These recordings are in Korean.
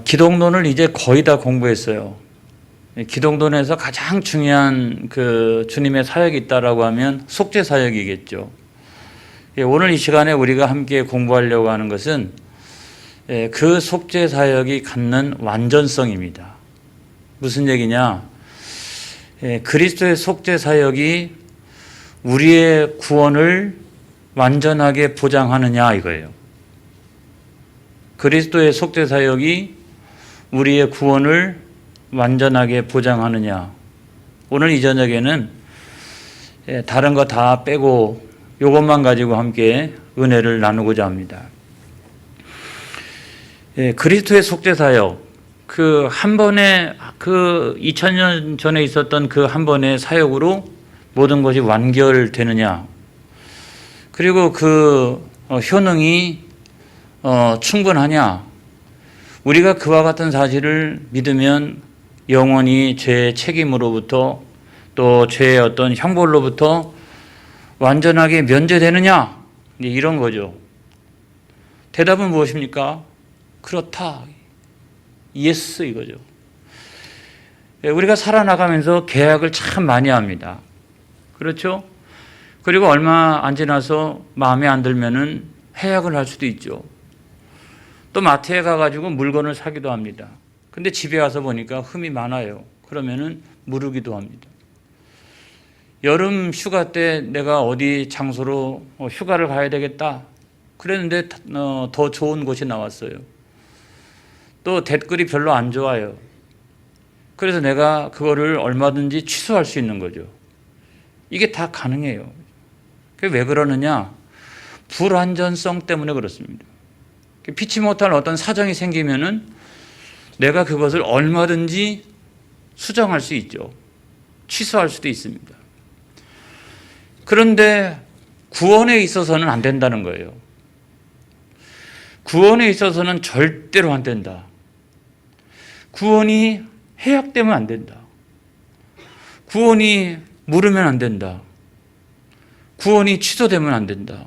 기독론을 이제 거의 다 공부했어요. 기독론에서 가장 중요한 그 주님의 사역이 있다라고 하면 속죄 사역이겠죠. 오늘 이 시간에 우리가 함께 공부하려고 하는 것은 그 속죄 사역이 갖는 완전성입니다. 무슨 얘기냐? 그리스도의 속죄 사역이 우리의 구원을 완전하게 보장하느냐 이거예요. 그리스도의 속죄 사역이 우리의 구원을 완전하게 보장하느냐. 오늘 이 저녁에는 다른 거 다 빼고 이것만 가지고 함께 은혜를 나누고자 합니다. 그리스도의 속죄 사역, 그 한 번의 그 2000년 전에 있었던 그 한 번의 사역으로 모든 것이 완결되느냐. 그리고 그 효능이 충분하냐. 우리가 그와 같은 사실을 믿으면 영원히 죄의 책임으로부터 또 죄의 어떤 형벌로부터 완전하게 면제되느냐. 이런 거죠. 대답은 무엇입니까? 그렇다. 예스 이거죠. 우리가 살아나가면서 계약을 참 많이 합니다. 그렇죠? 그리고 얼마 안 지나서 마음에 안 들면은 해약을 할 수도 있죠. 또 마트에 가가지고 물건을 사기도 합니다. 근데 집에 와서 보니까 흠이 많아요. 그러면은 무르기도 합니다. 여름 휴가 때 내가 어디 장소로 휴가를 가야 되겠다. 그랬는데 더 좋은 곳이 나왔어요. 또 댓글이 별로 안 좋아요. 그래서 내가 그거를 얼마든지 취소할 수 있는 거죠. 이게 다 가능해요. 그게 왜 그러느냐? 불완전성 때문에 그렇습니다. 피치 못할 어떤 사정이 생기면은 내가 그것을 얼마든지 수정할 수 있죠. 취소할 수도 있습니다. 그런데 구원에 있어서는 안 된다는 거예요. 구원에 있어서는 절대로 안 된다. 구원이 해약되면 안 된다. 구원이 물으면 안 된다. 구원이 취소되면 안 된다.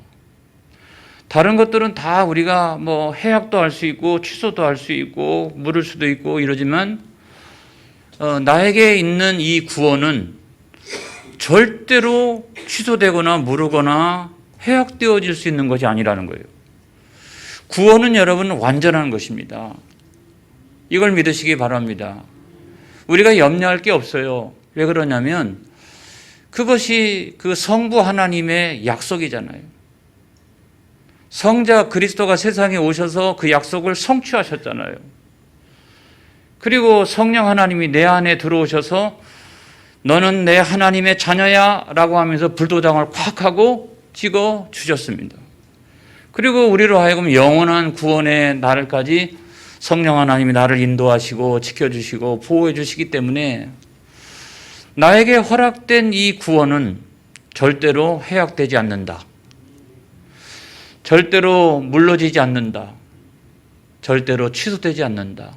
다른 것들은 다 우리가 뭐 해약도 할 수 있고 취소도 할 수 있고 물을 수도 있고 이러지만 나에게 있는 이 구원은 절대로 취소되거나 무르거나 해약되어질 수 있는 것이 아니라는 거예요. 구원은 여러분 완전한 것입니다. 이걸 믿으시기 바랍니다. 우리가 염려할 게 없어요. 왜 그러냐면 그것이 그 성부 하나님의 약속이잖아요. 성자 그리스도가 세상에 오셔서 그 약속을 성취하셨잖아요. 그리고 성령 하나님이 내 안에 들어오셔서 너는 내 하나님의 자녀야 라고 하면서 불도장을 콱 하고 찍어 주셨습니다. 그리고 우리로 하여금 영원한 구원의 날까지 성령 하나님이 나를 인도하시고 지켜주시고 보호해 주시기 때문에 나에게 허락된 이 구원은 절대로 해약되지 않는다. 절대로 물러지지 않는다. 절대로 취소되지 않는다.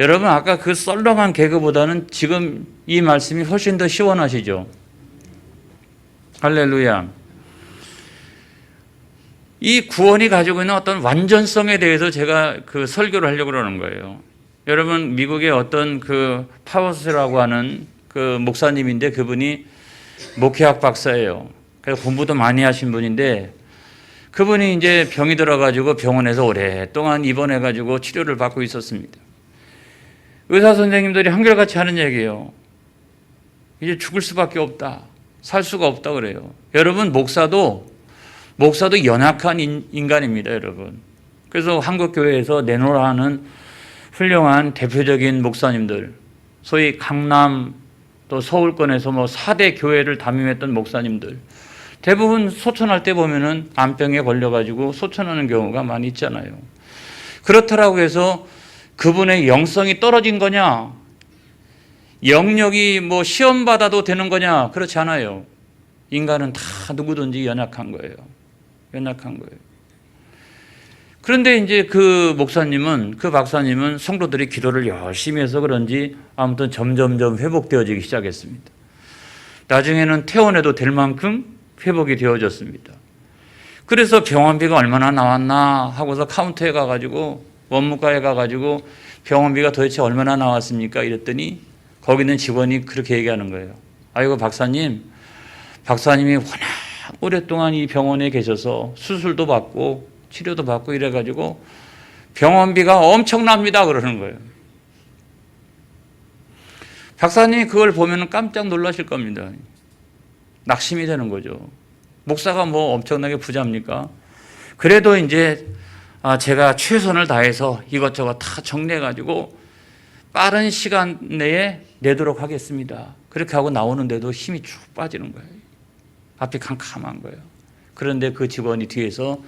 여러분 아까 그 썰렁한 개그보다는 지금 이 말씀이 훨씬 더 시원하시죠? 할렐루야. 이 구원이 가지고 있는 어떤 완전성에 대해서 제가 그 설교를 하려고 그러는 거예요. 여러분 미국의 어떤 그 파워스라고 하는 그 목사님인데 그분이 목회학 박사예요. 그래서 공부도 많이 하신 분인데 그분이 이제 병이 들어가지고 병원에서 오랫동안 입원해가지고 치료를 받고 있었습니다. 의사 선생님들이 한결같이 하는 얘기예요. 이제 죽을 수밖에 없다. 살 수가 없다 그래요. 여러분 목사도 연약한 인간입니다, 여러분. 그래서 한국교회에서 내노라 하는 훌륭한 대표적인 목사님들, 소위 강남 또 서울권에서 뭐 4대 교회를 담임했던 목사님들, 대부분 소천할 때 보면은 암병에 걸려가지고 소천하는 경우가 많이 있잖아요. 그렇다라고 해서 그분의 영성이 떨어진 거냐? 영역이 뭐 시험 받아도 되는 거냐? 그렇지 않아요. 인간은 다 누구든지 연약한 거예요. 연약한 거예요. 그런데 이제 그 목사님은, 그 박사님은 성도들이 기도를 열심히 해서 그런지 아무튼 점점점 회복되어지기 시작했습니다. 나중에는 퇴원해도 될 만큼 회복이 되어졌습니다. 그래서 병원비가 얼마나 나왔나 하고서 카운터에 가가지고 원무과에 가가지고 병원비가 도대체 얼마나 나왔습니까? 이랬더니 거기 있는 직원이 그렇게 얘기하는 거예요. 아이고 박사님이 워낙 오랫동안 이 병원에 계셔서 수술도 받고 치료도 받고 이래가지고 병원비가 엄청납니다. 그러는 거예요. 박사님이 그걸 보면 깜짝 놀라실 겁니다. 낙심이 되는 거죠. 목사가 뭐 엄청나게 부자입니까? 그래도 이제 제가 최선을 다해서 이것저것 다 정리해가지고 빠른 시간 내에 내도록 하겠습니다. 그렇게 하고 나오는데도 힘이 쭉 빠지는 거예요. 앞이 캄캄한 거예요. 그런데 그 직원이 뒤에서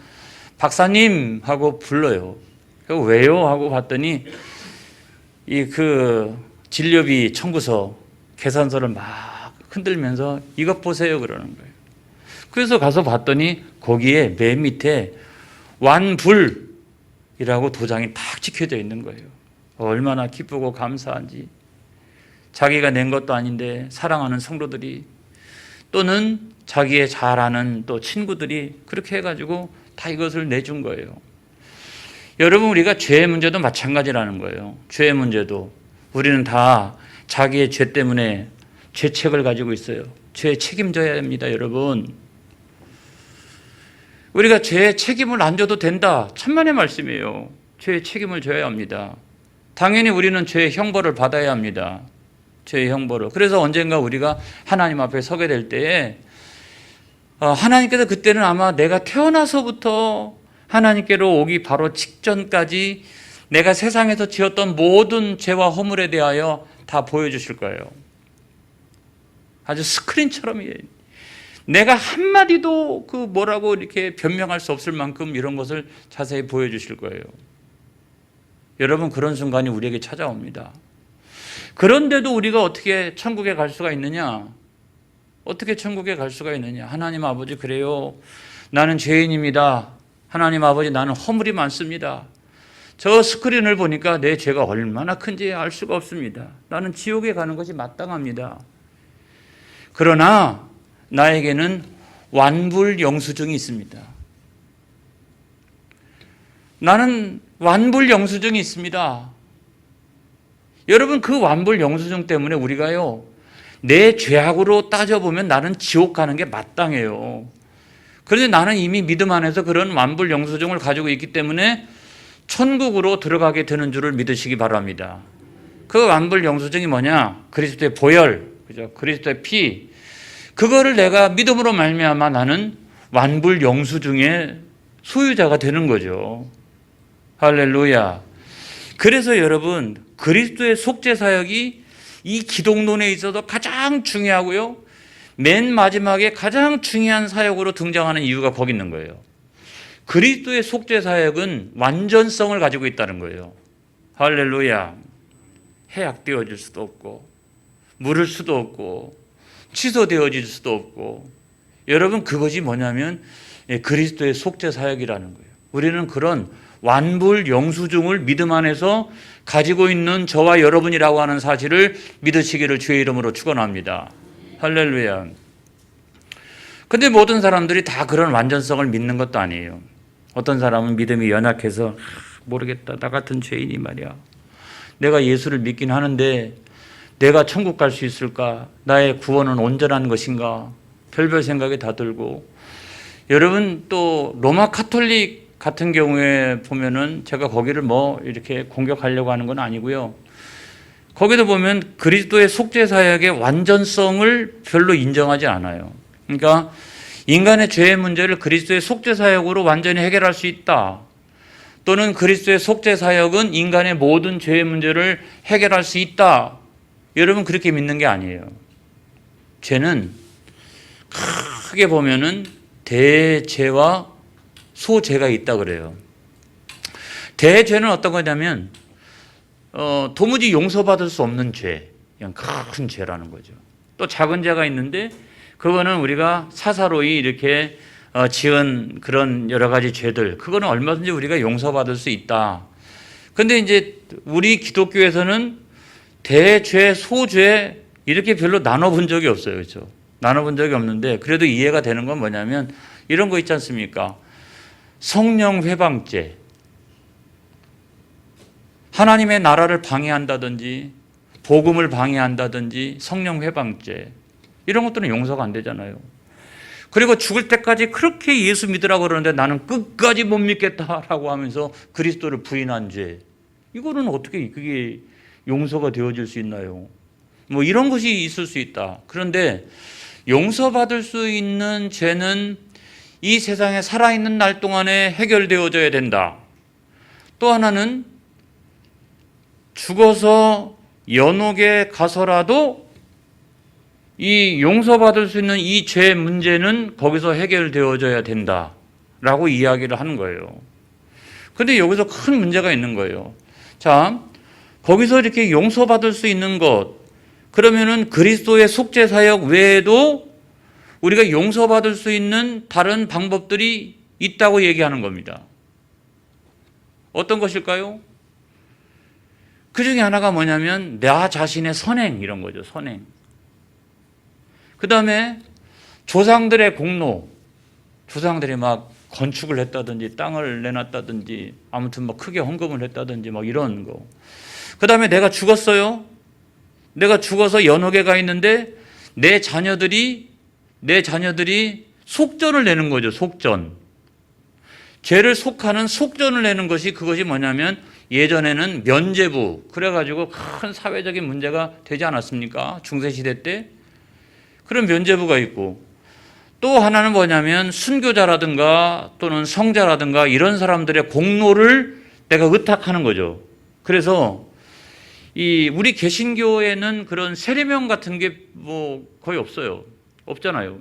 박사님 하고 불러요. 왜요? 하고 봤더니 그 진료비 청구서 계산서를 막 흔들면서 이것 보세요 그러는 거예요. 그래서 가서 봤더니 거기에 맨 밑에 완불이라고 도장이 딱 찍혀져 있는 거예요. 얼마나 기쁘고 감사한지. 자기가 낸 것도 아닌데 사랑하는 성도들이 또는 자기의 잘 아는 또 친구들이 그렇게 해가지고 다 이것을 내준 거예요. 여러분, 우리가 죄의 문제도 마찬가지라는 거예요. 죄의 문제도 우리는 다 자기의 죄 때문에 죄책을 가지고 있어요. 죄에 책임져야 합니다, 여러분. 우리가 죄의 책임을 안 져도 된다. 천만의 말씀이에요. 죄의 책임을 져야 합니다. 당연히 우리는 죄의 형벌을 받아야 합니다. 죄의 형벌을. 그래서 언젠가 우리가 하나님 앞에 서게 될 때에 하나님께서 그때는 아마 내가 태어나서부터 하나님께로 오기 바로 직전까지 내가 세상에서 지었던 모든 죄와 허물에 대하여 다 보여주실 거예요. 아주 스크린처럼 내가 한마디도 그 뭐라고 이렇게 변명할 수 없을 만큼 이런 것을 자세히 보여주실 거예요. 여러분, 그런 순간이 우리에게 찾아옵니다. 그런데도 우리가 어떻게 천국에 갈 수가 있느냐? 어떻게 천국에 갈 수가 있느냐? 하나님 아버지, 그래요. 나는 죄인입니다. 하나님 아버지, 나는 허물이 많습니다. 저 스크린을 보니까 내 죄가 얼마나 큰지 알 수가 없습니다. 나는 지옥에 가는 것이 마땅합니다. 그러나 나에게는 완불 영수증이 있습니다. 나는 완불 영수증이 있습니다. 여러분, 그 완불 영수증 때문에 우리가요, 내 죄악으로 따져보면 나는 지옥 가는 게 마땅해요. 그런데 나는 이미 믿음 안에서 그런 완불 영수증을 가지고 있기 때문에 천국으로 들어가게 되는 줄을 믿으시기 바랍니다. 그 완불 영수증이 뭐냐? 그리스도의 보혈, 그죠? 그리스도의 피. 그거를 내가 믿음으로 말미암아 나는 완불 영수증의 소유자가 되는 거죠. 할렐루야. 그래서 여러분, 그리스도의 속죄 사역이 이 기독론에 있어서 가장 중요하고요, 맨 마지막에 가장 중요한 사역으로 등장하는 이유가 거기 있는 거예요. 그리스도의 속죄 사역은 완전성을 가지고 있다는 거예요. 할렐루야. 해약되어질 수도 없고 물을 수도 없고 취소되어질 수도 없고. 여러분, 그것이 뭐냐면 그리스도의 속죄 사역이라는 거예요. 우리는 그런 완불 영수증을 믿음 안에서 가지고 있는 저와 여러분이라고 하는 사실을 믿으시기를 주의 이름으로 축원합니다. 할렐루야. 근데 모든 사람들이 다 그런 완전성을 믿는 것도 아니에요. 어떤 사람은 믿음이 연약해서 모르겠다, 나 같은 죄인이 말이야, 내가 예수를 믿긴 하는데 내가 천국 갈 수 있을까? 나의 구원은 온전한 것인가? 별별 생각이 다 들고. 여러분, 또 로마 카톨릭 같은 경우에 보면은, 제가 거기를 뭐 이렇게 공격하려고 하는 건 아니고요, 거기도 보면 그리스도의 속죄 사역의 완전성을 별로 인정하지 않아요. 그러니까 인간의 죄의 문제를 그리스도의 속죄 사역으로 완전히 해결할 수 있다, 또는 그리스도의 속죄 사역은 인간의 모든 죄의 문제를 해결할 수 있다, 여러분, 그렇게 믿는 게 아니에요. 죄는 크게 보면은 대죄와 소죄가 있다 그래요. 대죄는 어떤 거냐면 도무지 용서받을 수 없는 죄, 그냥 큰 죄라는 거죠. 또 작은 죄가 있는데 그거는 우리가 사사로이 이렇게 지은 그런 여러 가지 죄들, 그거는 얼마든지 우리가 용서받을 수 있다. 근데 이제 우리 기독교에서는 대죄, 소죄 이렇게 별로 나눠본 적이 없어요. 그렇죠? 나눠본 적이 없는데 그래도 이해가 되는 건 뭐냐면 이런 거 있지 않습니까? 성령 회방죄. 하나님의 나라를 방해한다든지 복음을 방해한다든지 성령 회방죄 이런 것들은 용서가 안 되잖아요. 그리고 죽을 때까지 그렇게 예수 믿으라고 그러는데 나는 끝까지 못 믿겠다라고 하면서 그리스도를 부인한 죄, 이거는 어떻게 그게 용서가 되어질 수 있나요? 뭐 이런 것이 있을 수 있다. 그런데 용서받을 수 있는 죄는 이 세상에 살아있는 날 동안에 해결되어져야 된다. 또 하나는 죽어서 연옥에 가서라도 이 용서받을 수 있는 이 죄 문제는 거기서 해결되어져야 된다라고 이야기를 하는 거예요. 그런데 여기서 큰 문제가 있는 거예요. 자, 거기서 이렇게 용서받을 수 있는 것, 그러면은 그리스도의 속죄 사역 외에도 우리가 용서받을 수 있는 다른 방법들이 있다고 얘기하는 겁니다. 어떤 것일까요? 그 중에 하나가 뭐냐면 나 자신의 선행, 이런 거죠. 선행. 그 다음에 조상들의 공로, 조상들이 막 건축을 했다든지 땅을 내놨다든지 아무튼 뭐 크게 헌금을 했다든지 막 이런 거. 그 다음에 내가 죽었어요. 내가 죽어서 연옥에 가 있는데 내 자녀들이 속전을 내는 거죠. 속전. 죄를 속하는 속전을 내는 것이, 그것이 뭐냐면 예전에는 면죄부, 그래가지고 큰 사회적인 문제가 되지 않았습니까? 중세시대 때. 그런 면죄부가 있고, 또 하나는 뭐냐면 순교자라든가 또는 성자라든가 이런 사람들의 공로를 내가 의탁하는 거죠. 그래서 이 우리 개신교에는 그런 세례명 같은 게 뭐 거의 없어요. 없잖아요.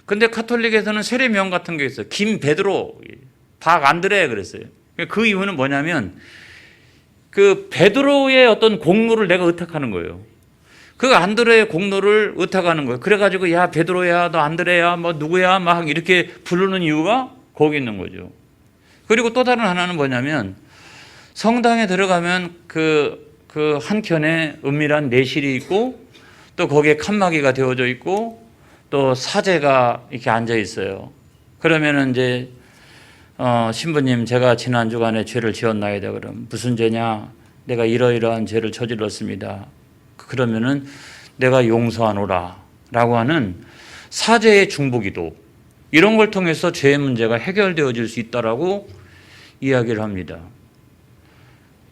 근데 카톨릭에서는 세례명 같은 게 있어요. 김 베드로, 박 안드레 그랬어요. 그 이유는 뭐냐면 그 베드로의 어떤 공로를 내가 의탁하는 거예요. 그 안드레의 공로를 의탁하는 거예요. 그래가지고 야 베드로야, 너 안드레야, 뭐 누구야 막 이렇게 부르는 이유가 거기 있는 거죠. 그리고 또 다른 하나는 뭐냐면 성당에 들어가면 그 한켠에 은밀한 내실이 있고 또 거기에 칸막이가 되어져 있고 또 사제가 이렇게 앉아 있어요. 그러면은 이제 신부님, 제가 지난 주간에 죄를 지었나이다. 그럼 무슨 죄냐? 내가 이러이러한 죄를 저질렀습니다. 그러면은 내가 용서하노라라고 하는 사제의 중보기도, 이런 걸 통해서 죄의 문제가 해결되어질 수 있다라고 이야기를 합니다.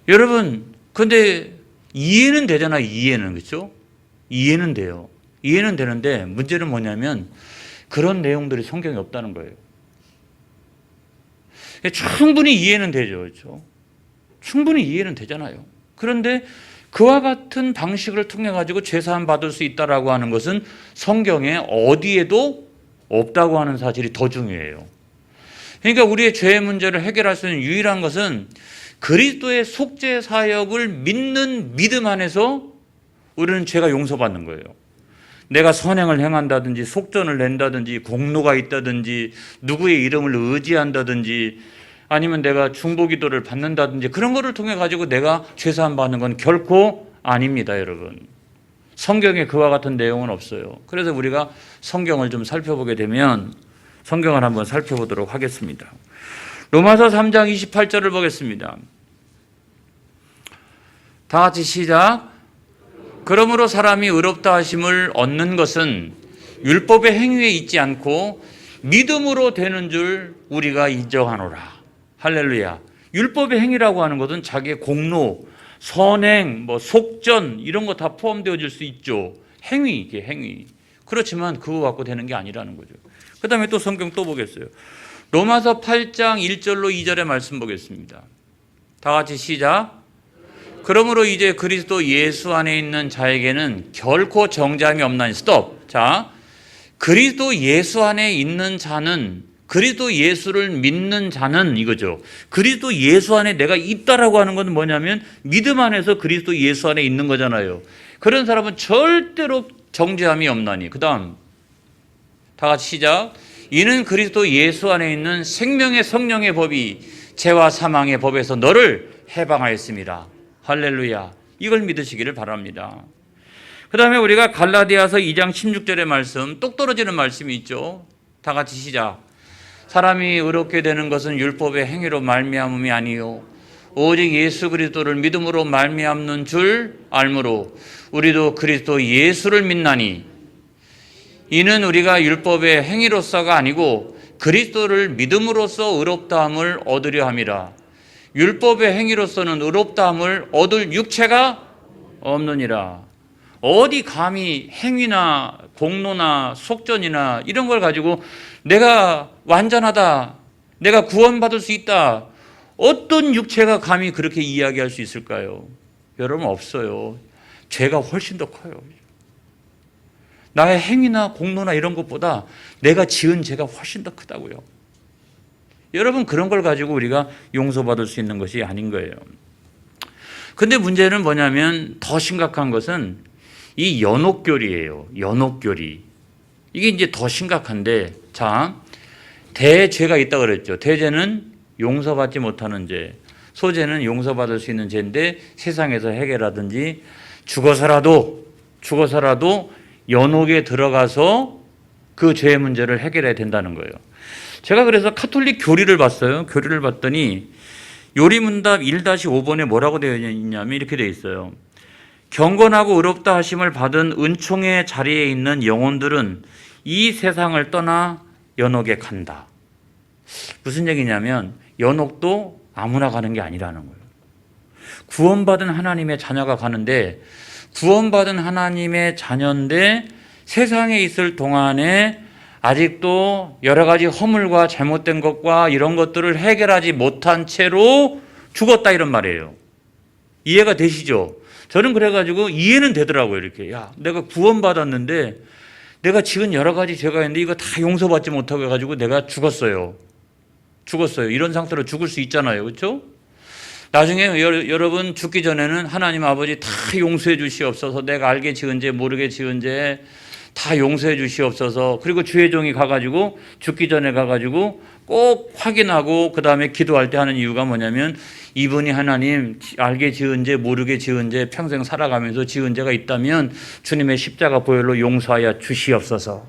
여러분, 근데 이해는 되잖아요. 이해는, 그렇죠? 이해는 돼요. 이해는 되는데 문제는 뭐냐면 그런 내용들이 성경에 없다는 거예요. 충분히 이해는 되죠. 그렇죠? 충분히 이해는 되잖아요. 그런데 그와 같은 방식을 통해 가지고 죄사함 받을 수 있다라고 하는 것은 성경에 어디에도 없다고 하는 사실이 더 중요해요. 그러니까 우리의 죄의 문제를 해결할 수 있는 유일한 것은 그리스도의 속죄 사역을 믿는 믿음 안에서 우리는 죄가 용서받는 거예요. 내가 선행을 행한다든지 속전을 낸다든지 공로가 있다든지 누구의 이름을 의지한다든지 아니면 내가 중보기도를 받는다든지 그런 거를 통해 가지고 내가 죄사함 받는 건 결코 아닙니다, 여러분. 성경에 그와 같은 내용은 없어요. 그래서 우리가 성경을 좀 살펴보게 되면 성경을 한번 살펴보도록 하겠습니다. 로마서 3장 28절을 보겠습니다. 다 같이 시작. 그러므로 사람이 의롭다 하심을 얻는 것은 율법의 행위에 있지 않고 믿음으로 되는 줄 우리가 인정하노라. 할렐루야. 율법의 행위라고 하는 것은 자기의 공로, 선행, 뭐 속전 이런 거 다 포함되어질 수 있죠. 행위, 이게 행위. 그렇지만 그거 갖고 되는 게 아니라는 거죠. 그 다음에 또 성경 또 보겠어요. 로마서 8장 1절로 2절의 말씀 보겠습니다. 다 같이 시작. 그러므로 이제 그리스도 예수 안에 있는 자에게는 결코 정죄함이 없나니. 스톱. 자, 그리스도 예수 안에 있는 자는, 그리스도 예수를 믿는 자는 이거죠. 그리스도 예수 안에 내가 있다라고 하는 건 뭐냐면 믿음 안에서 그리스도 예수 안에 있는 거잖아요. 그런 사람은 절대로 정죄함이 없나니. 그 다음 다 같이 시작. 이는 그리스도 예수 안에 있는 생명의 성령의 법이 죄와 사망의 법에서 너를 해방하였습니다. 할렐루야. 이걸 믿으시기를 바랍니다. 그 다음에 우리가 갈라디아서 2장 16절의 말씀, 똑 떨어지는 말씀이 있죠. 다 같이 시작. 사람이 의롭게 되는 것은 율법의 행위로 말미암음이 아니요 오직 예수 그리스도를 믿음으로 말미암는 줄 알므로 우리도 그리스도 예수를 믿나니 이는 우리가 율법의 행위로서가 아니고 그리스도를 믿음으로써 의롭다함을 얻으려 함이라. 율법의 행위로서는 의롭다함을 얻을 육체가 없느니라. 어디 감히 행위나 공로나 속전이나 이런 걸 가지고 내가 완전하다, 내가 구원받을 수 있다, 어떤 육체가 감히 그렇게 이야기할 수 있을까요? 여러분, 없어요. 죄가 훨씬 더 커요. 나의 행위나 공로나 이런 것보다 내가 지은 죄가 훨씬 더 크다고요. 여러분, 그런 걸 가지고 우리가 용서받을 수 있는 것이 아닌 거예요. 근데 문제는 뭐냐면, 더 심각한 것은 이 연옥교리예요. 연옥교리. 이게 이제 더 심각한데, 자, 대죄가 있다고 그랬죠. 대죄는 용서받지 못하는 죄, 소죄는 용서받을 수 있는 죄인데 세상에서 해결하든지 죽어서라도 연옥에 들어가서 그 죄의 문제를 해결해야 된다는 거예요. 제가 그래서 카톨릭 교리를 봤어요. 교리를 봤더니 요리문답 1-5번에 뭐라고 되어 있냐면 이렇게 되어 있어요. 경건하고 의롭다 하심을 받은 은총의 자리에 있는 영혼들은 이 세상을 떠나 연옥에 간다. 무슨 얘기냐면 연옥도 아무나 가는 게 아니라는 거예요. 구원받은 하나님의 자녀가 가는데, 구원받은 하나님의 자녀인데 세상에 있을 동안에 아직도 여러 가지 허물과 잘못된 것과 이런 것들을 해결하지 못한 채로 죽었다, 이런 말이에요. 이해가 되시죠? 저는 그래가지고 이해는 되더라고요. 이렇게, 야, 내가 구원받았는데 내가 지은 여러 가지 죄가 있는데 이거 다 용서받지 못하고 해가지고 내가 죽었어요. 이런 상태로 죽을 수 있잖아요. 그렇죠? 나중에 여러분 죽기 전에는 하나님 아버지 다 용서해 주시옵소서, 내가 알게 지은 죄 모르게 지은 죄 다 용서해 주시옵소서. 그리고 주의 종이 가가지고 죽기 전에 가가지고 꼭 확인하고 그 다음에 기도할 때 하는 이유가 뭐냐면, 이분이 하나님 알게 지은 죄 모르게 지은 죄 평생 살아가면서 지은 죄가 있다면 주님의 십자가 보혈로 용서하여 주시옵소서.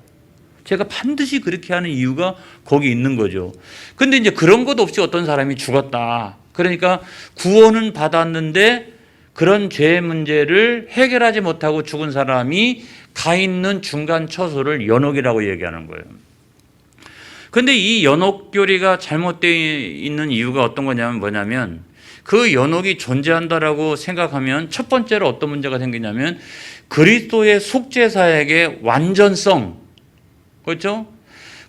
제가 반드시 그렇게 하는 이유가 거기 있는 거죠. 근데 이제 그런 것 없이 어떤 사람이 죽었다. 그러니까 구원은 받았는데 그런 죄 문제를 해결하지 못하고 죽은 사람이 가 있는 중간 처소를 연옥이라고 얘기하는 거예요. 근데 이 연옥교리가 잘못되어 있는 이유가 어떤 거냐면 뭐냐면, 그 연옥이 존재한다라고 생각하면 첫 번째로 어떤 문제가 생기냐면 그리스도의 속죄사역의 완전성, 그렇죠?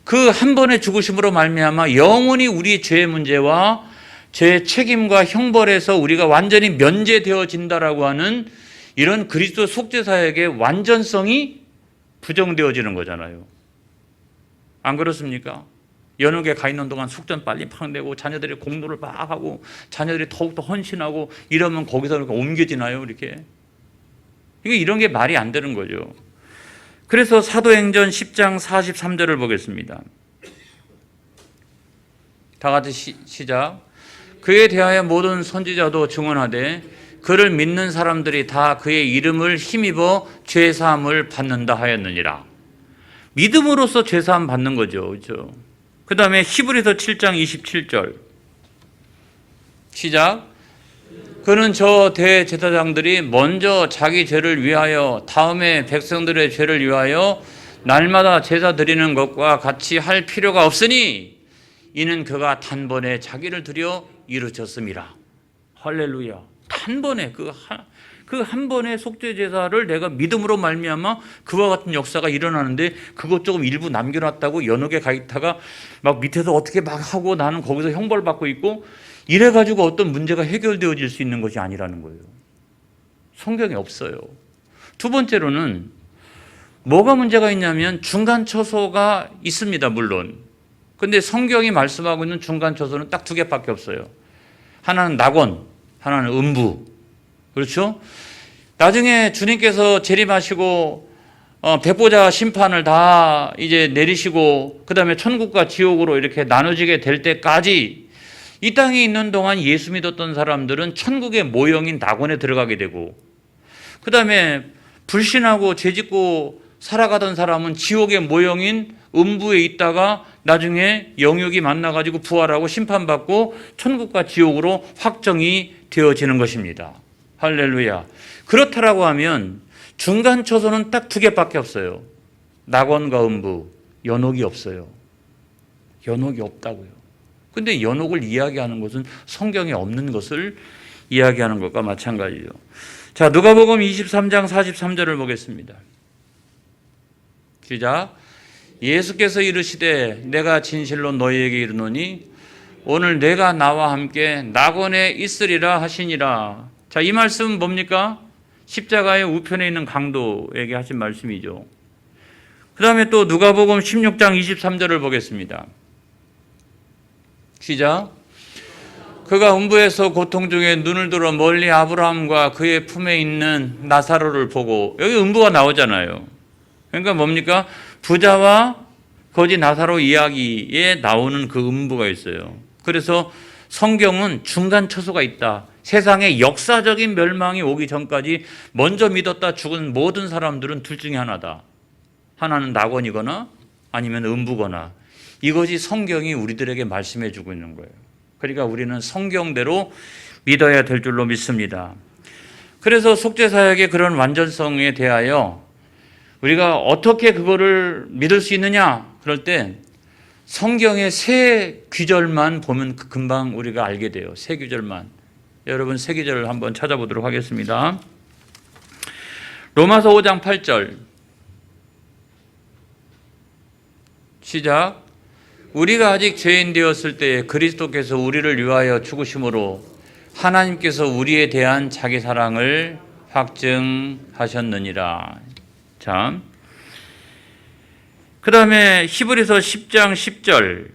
그 한 번의 죽으심으로 말미암아 영원히 우리 죄의 문제와 죄의 책임과 형벌에서 우리가 완전히 면제되어진다라고 하는 이런 그리스도 속죄사역의 완전성이 부정되어지는 거잖아요. 안 그렇습니까? 연옥에 가 있는 동안 속전 빨리 파내고 자녀들이 공로를 막 하고 자녀들이 더욱더 헌신하고 이러면 거기서 이렇게 옮겨지나요? 이렇게. 이런 게 말이 안 되는 거죠. 그래서 사도행전 10장 43절을 보겠습니다. 다 같이 시작. 그에 대하여 모든 선지자도 증언하되 그를 믿는 사람들이 다 그의 이름을 힘입어 죄사함을 받는다 하였느니라. 믿음으로써 죄사함 받는 거죠. 그렇죠? 그 다음에 히브리서 7장 27절 시작. 그는 저 대제사장들이 먼저 자기 죄를 위하여 다음에 백성들의 죄를 위하여 날마다 제사 드리는 것과 같이 할 필요가 없으니 이는 그가 단번에 자기를 드려 이루셨음이라. 할렐루야. 단번에 그 한 번의 속죄 제사를 내가 믿음으로 말미암아 그와 같은 역사가 일어나는데, 그것 조금 일부 남겨놨다고 연옥에 가 있다가 막 밑에서 어떻게 막 하고 나는 거기서 형벌받고 있고 이래가지고 어떤 문제가 해결되어질 수 있는 것이 아니라는 거예요. 성경에 없어요. 두 번째로는 뭐가 문제가 있냐면 중간 처소가 있습니다. 물론. 근데 성경이 말씀하고 있는 중간 처소는 딱 두 개밖에 없어요. 하나는 낙원, 하나는 음부. 그렇죠? 나중에 주님께서 재림하시고 백보자 심판을 다 이제 내리시고 그 다음에 천국과 지옥으로 이렇게 나눠지게 될 때까지 이 땅에 있는 동안 예수 믿었던 사람들은 천국의 모형인 낙원에 들어가게 되고, 그 다음에 불신하고 죄짓고 살아가던 사람은 지옥의 모형인 음부에 있다가 나중에 영육이 만나가지고 부활하고 심판받고 천국과 지옥으로 확정이 되어지는 것입니다. 할렐루야. 그렇다라고 하면 중간 초소는 딱 두 개밖에 없어요. 낙원과 음부, 연옥이 없어요. 연옥이 없다고요. 근데 연옥을 이야기하는 것은 성경에 없는 것을 이야기하는 것과 마찬가지죠. 자, 누가복음 23장 43절을 보겠습니다. 시작. 예수께서 이르시되 내가 진실로 너희에게 이르노니 오늘 내가 나와 함께 낙원에 있으리라 하시니라. 자, 이 말씀은 뭡니까? 십자가의 우편에 있는 강도에게 하신 말씀이죠. 그 다음에 또 누가복음 16장 23절을 보겠습니다. 시작. 그가 음부에서 고통 중에 눈을 들어 멀리 아브라함과 그의 품에 있는 나사로를 보고, 여기 음부가 나오잖아요. 그러니까 뭡니까? 부자와 거지 나사로 이야기에 나오는 그 음부가 있어요. 그래서 성경은 중간 처소가 있다. 세상에 역사적인 멸망이 오기 전까지 먼저 믿었다 죽은 모든 사람들은 둘 중에 하나다. 하나는 낙원이거나 아니면 음부거나. 이것이 성경이 우리들에게 말씀해 주고 있는 거예요. 그러니까 우리는 성경대로 믿어야 될 줄로 믿습니다. 그래서 속죄사역의 그런 완전성에 대하여 우리가 어떻게 그거를 믿을 수 있느냐? 그럴 때 성경의 세 귀절만 보면 금방 우리가 알게 돼요. 세 귀절만. 여러분 세 귀절을 한번 찾아보도록 하겠습니다. 로마서 5장 8절 시작. 우리가 아직 죄인 되었을 때 그리스도께서 우리를 위하여 죽으심으로 하나님께서 우리에 대한 자기 사랑을 확증하셨느니라. 자, 그 다음에 히브리서 10장 10절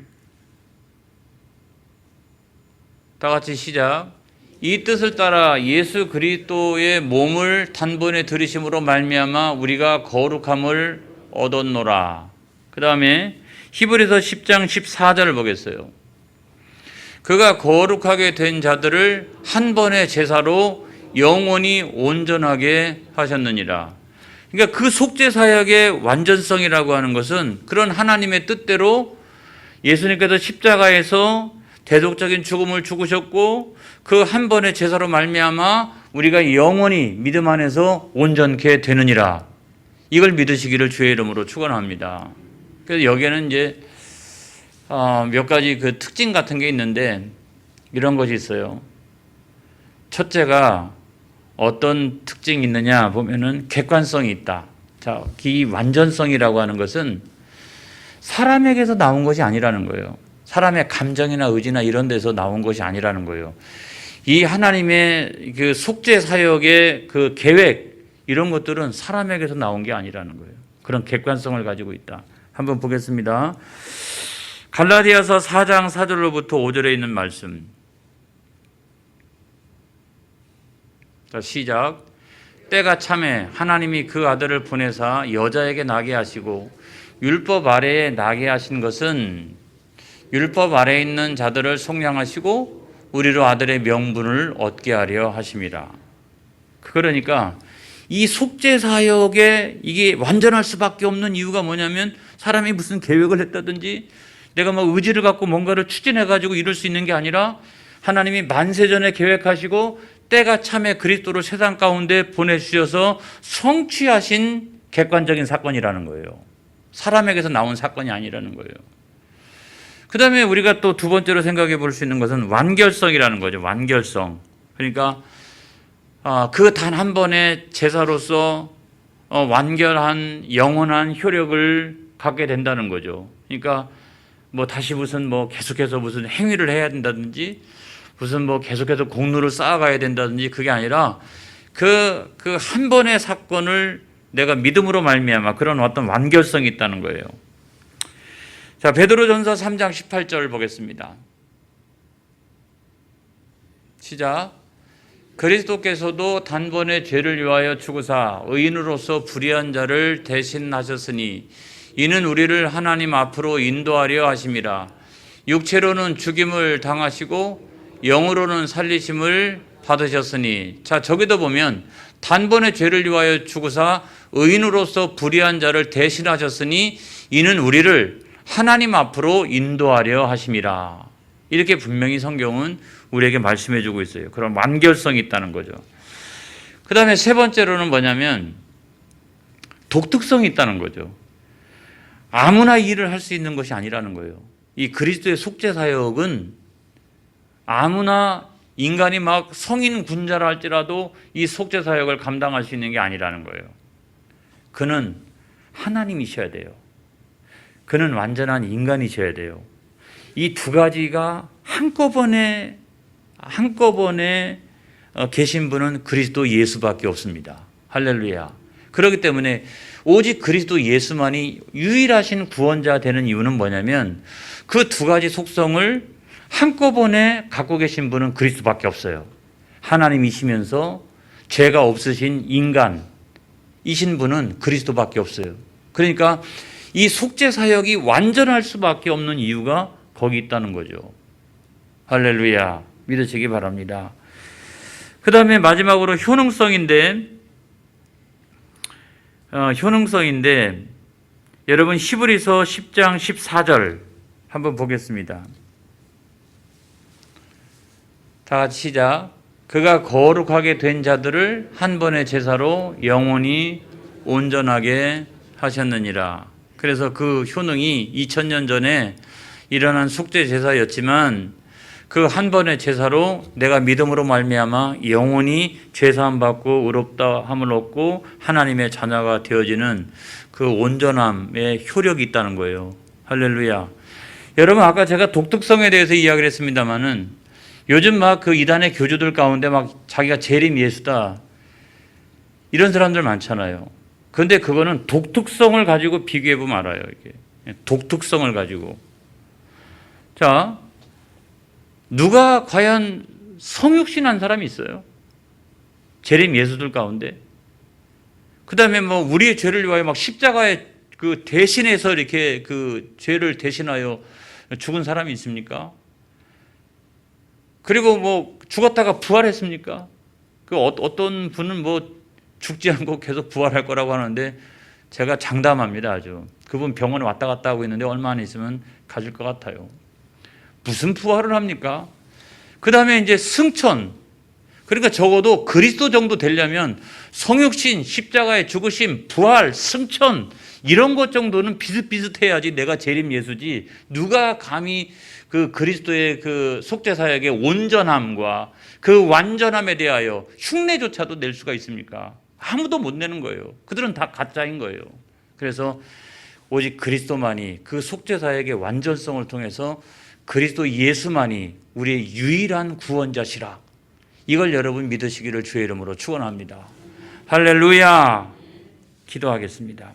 다 같이 시작. 이 뜻을 따라 예수 그리스도의 몸을 단번에 들이심으로 말미암아 우리가 거룩함을 얻었노라. 그 다음에 히브리서 10장 14절을 보겠어요. 그가 거룩하게 된 자들을 한 번의 제사로 영원히 온전하게 하셨느니라. 그러니까 그 속죄사역의 완전성이라고 하는 것은 그런 하나님의 뜻대로 예수님께서 십자가에서 대속적인 죽음을 죽으셨고 그 한 번의 제사로 말미암아 우리가 영원히 믿음 안에서 온전케 되느니라. 이걸 믿으시기를 주의 이름으로 축원합니다. 그래서 여기에는 이제 몇 가지 그 특징 같은 게 있는데 이런 것이 있어요. 첫째가 어떤 특징이 있느냐 보면은 객관성이 있다. 자, 이 완전성이라고 하는 것은 사람에게서 나온 것이 아니라는 거예요. 사람의 감정이나 의지나 이런 데서 나온 것이 아니라는 거예요. 이 하나님의 그 속죄 사역의 그 계획 이런 것들은 사람에게서 나온 게 아니라는 거예요. 그런 객관성을 가지고 있다. 한번 보겠습니다. 갈라디아서 4장 4절로부터 5절에 있는 말씀. 자, 시작. 때가 참에 하나님이 그 아들을 보내사 여자에게 나게 하시고 율법 아래에 나게 하신 것은 율법 아래에 있는 자들을 속량하시고 우리로 아들의 명분을 얻게 하려 하심이라. 그러니까 이 속죄 사역에 이게 완전할 수밖에 없는 이유가 뭐냐면 사람이 무슨 계획을 했다든지 내가 막 의지를 갖고 뭔가를 추진해 가지고 이룰 수 있는 게 아니라 하나님이 만세전에 계획하시고 때가 참에 그리스도를 세상 가운데 보내주셔서 성취하신 객관적인 사건이라는 거예요. 사람에게서 나온 사건이 아니라는 거예요. 그 다음에 우리가 또 두 번째로 생각해 볼 수 있는 것은 완결성이라는 거죠. 완결성. 그러니까 그 단 한 번의 제사로서 완결한 영원한 효력을 갖게 된다는 거죠. 그러니까 뭐 다시 무슨 뭐 계속해서 무슨 행위를 해야 된다든지 무슨 뭐 계속해서 공로를 쌓아가야 된다든지 그게 아니라 그 한 번의 사건을 내가 믿음으로 말미암아 그런 어떤 완결성이 있다는 거예요. 자, 베드로전서 3장 18절 보겠습니다. 시작. 그리스도께서도 단번에 죄를 위하여 죽으사 의인으로서 불의한 자를 대신하셨으니 이는 우리를 하나님 앞으로 인도하려 하심이라. 육체로는 죽임을 당하시고 영으로는 살리심을 받으셨으니. 자, 저기도 보면 단번에 죄를 위하여 죽으사 의인으로서 불의한 자를 대신하셨으니 이는 우리를 하나님 앞으로 인도하려 하심이라. 이렇게 분명히 성경은 우리에게 말씀해 주고 있어요. 그런 완결성이 있다는 거죠. 그 다음에 세 번째로는 뭐냐면 독특성이 있다는 거죠. 아무나 일을 할 수 있는 것이 아니라는 거예요. 이 그리스도의 속죄 사역은 아무나 인간이 막 성인 군자라 할지라도 이 속죄 사역을 감당할 수 있는 게 아니라는 거예요. 그는 하나님이셔야 돼요. 그는 완전한 인간이셔야 돼요. 이 두 가지가 한꺼번에 계신 분은 그리스도 예수밖에 없습니다. 할렐루야. 그렇기 때문에 오직 그리스도 예수만이 유일하신 구원자 되는 이유는 뭐냐면 그 두 가지 속성을 한꺼번에 갖고 계신 분은 그리스도밖에 없어요. 하나님이시면서 죄가 없으신 인간이신 분은 그리스도밖에 없어요. 그러니까 이 속죄 사역이 완전할 수밖에 없는 이유가 거기 있다는 거죠. 할렐루야. 믿으시기 바랍니다. 그 다음에 마지막으로 효능성인데 여러분 히브리서 10장 14절 한번 보겠습니다. 다 같이 시작. 그가 거룩하게 된 자들을 한 번의 제사로 영원히 온전하게 하셨느니라. 그래서 그 효능이 2000년 전에 일어난 속죄 제사였지만 그 한 번의 제사로 내가 믿음으로 말미암아 영원히 죄사함 받고 의롭다 함을 얻고 하나님의 자녀가 되어지는 그 온전함의 효력이 있다는 거예요. 할렐루야. 여러분 아까 제가 독특성에 대해서 이야기를 했습니다마는 요즘 막 그 이단의 교주들 가운데 막 자기가 재림 예수다 이런 사람들 많잖아요. 그런데 그거는 독특성을 가지고 비교해 보면 알아요. 이게 독특성을 가지고. 자, 누가 과연 성육신한 사람이 있어요? 재림 예수들 가운데. 그 다음에 뭐 우리의 죄를 위하여 막 십자가에 그 대신해서 이렇게 그 죄를 대신하여 죽은 사람이 있습니까? 그리고 뭐 죽었다가 부활했습니까? 그 어떤 분은 뭐 죽지 않고 계속 부활할 거라고 하는데 제가 장담합니다. 아주. 그분 병원에 왔다 갔다 하고 있는데 얼마 안 있으면 가질 것 같아요. 무슨 부활을 합니까? 그 다음에 이제 승천. 그러니까 적어도 그리스도 정도 되려면 성육신, 십자가의 죽으심, 부활, 승천 이런 것 정도는 비슷비슷해야지 내가 재림 예수지. 누가 감히 그 그리스도의 그 속죄 사역의 온전함과 그 완전함에 대하여 흉내조차도 낼 수가 있습니까? 아무도 못 내는 거예요. 그들은 다 가짜인 거예요. 그래서 오직 그리스도만이 그 속죄 사역의 완전성을 통해서 그리스도 예수만이 우리의 유일한 구원자시라. 이걸 여러분 믿으시기를 주의 이름으로 축원합니다. 할렐루야. 기도하겠습니다.